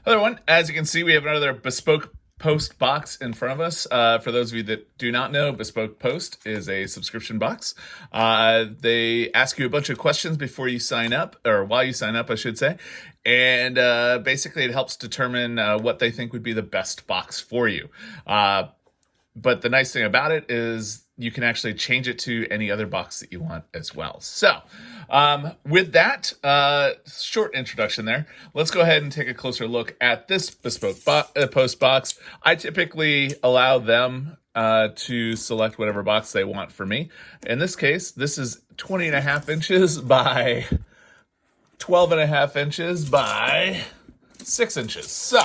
Hello everyone, as you can see, we have another Bespoke Post box in front of us. For those of you that do not know, Bespoke Post is a subscription box. They ask you a bunch of questions before you sign up, or while you sign up, I should say. And basically it helps determine what they think would be the best box for you. But the nice thing about it is you can actually change it to any other box that you want as well. So with that short introduction there, let's go ahead and take a closer look at this Bespoke Post box. I typically allow them to select whatever box they want for me. In this case, this is 20.5 inches by 12.5 inches by 6 inches. So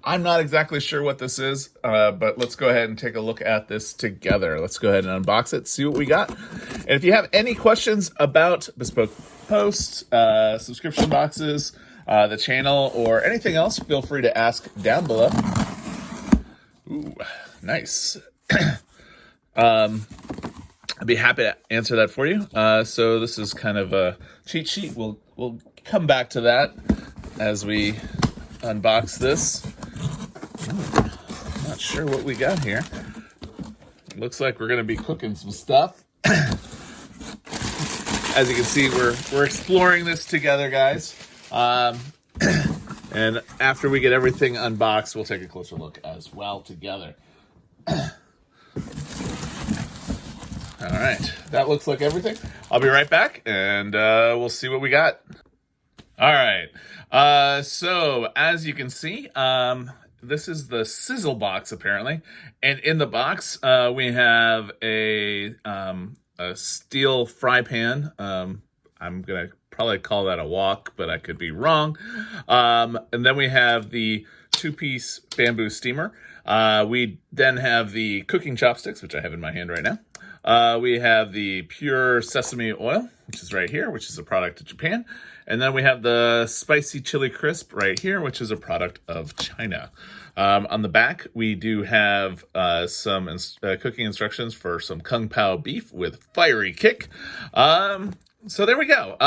I'm not exactly sure what this is, but let's go ahead and take a look at this together. Let's go ahead and unbox it, see what we got. And if you have any questions about Bespoke Post, subscription boxes, the channel, or anything else, feel free to ask down below. Ooh, nice. I'd be happy to answer that for you. So this is kind of a cheat sheet. We'll come back to that as we unbox this. Not sure what we got here. Looks like we're going to be cooking some stuff. As you can see, we're exploring this together, guys. And after we get everything unboxed, we'll take a closer look as well together. All right, that looks like everything. I'll be right back, and we'll see what we got. All right, so as you can see, this is the Sizzle box apparently, and in the box we have a steel fry pan. I'm gonna probably call that a wok, but I could be wrong. And then we have the 2-piece bamboo steamer. We then have the cooking chopsticks, which I have in my hand right now. We have the pure sesame oil, which is right here, which is a product of Japan. And then we have the spicy chili crisp right here, which is a product of China. On the back, we do have some cooking instructions for some Kung Pao beef with fiery kick. So there we go.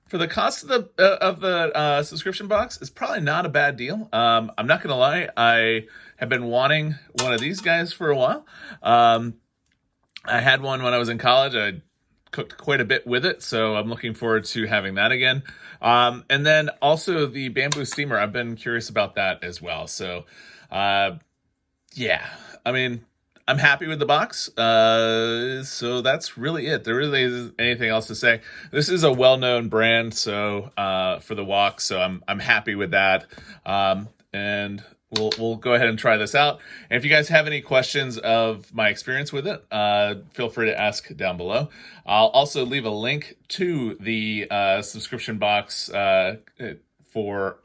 For the cost of the subscription box, it's probably not a bad deal. I'm not going to lie, I have been wanting one of these guys for a while. I had one when I was in college. I cooked quite a bit with it, so I'm looking forward to having that again. And then also the bamboo steamer, I've been curious about that as well. So yeah, I mean, I'm happy with the box. So that's really it. There really isn't anything else to say. This is a well-known brand, so for the wok, so I'm happy with that. And we'll go ahead and try this out. And if you guys have any questions of my experience with it, feel free to ask down below. I'll also leave a link to the subscription box for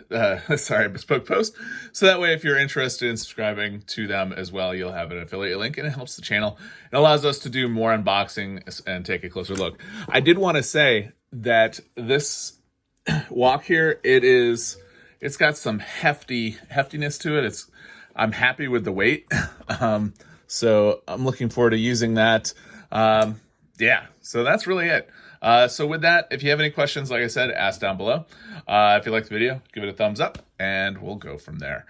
Bespoke Post. So that way, if you're interested in subscribing to them as well, you'll have an affiliate link, and it helps the channel. It allows us to do more unboxing and take a closer look. I did want to say that this wok here, it's got some heftiness to it. I'm happy with the weight. So I'm looking forward to using that. Yeah, so that's really it. So with that, if you have any questions, like I said, ask down below. If you like the video, give it a thumbs up, and we'll go from there.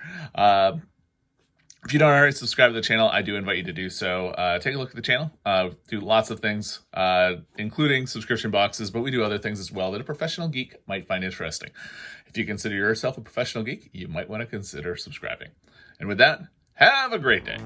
If you don't already subscribe to the channel, I do invite you to do so. Take a look at the channel. Do lots of things, including subscription boxes, but we do other things as well that a professional geek might find interesting. If you consider yourself a professional geek, you might want to consider subscribing. And with that, have a great day.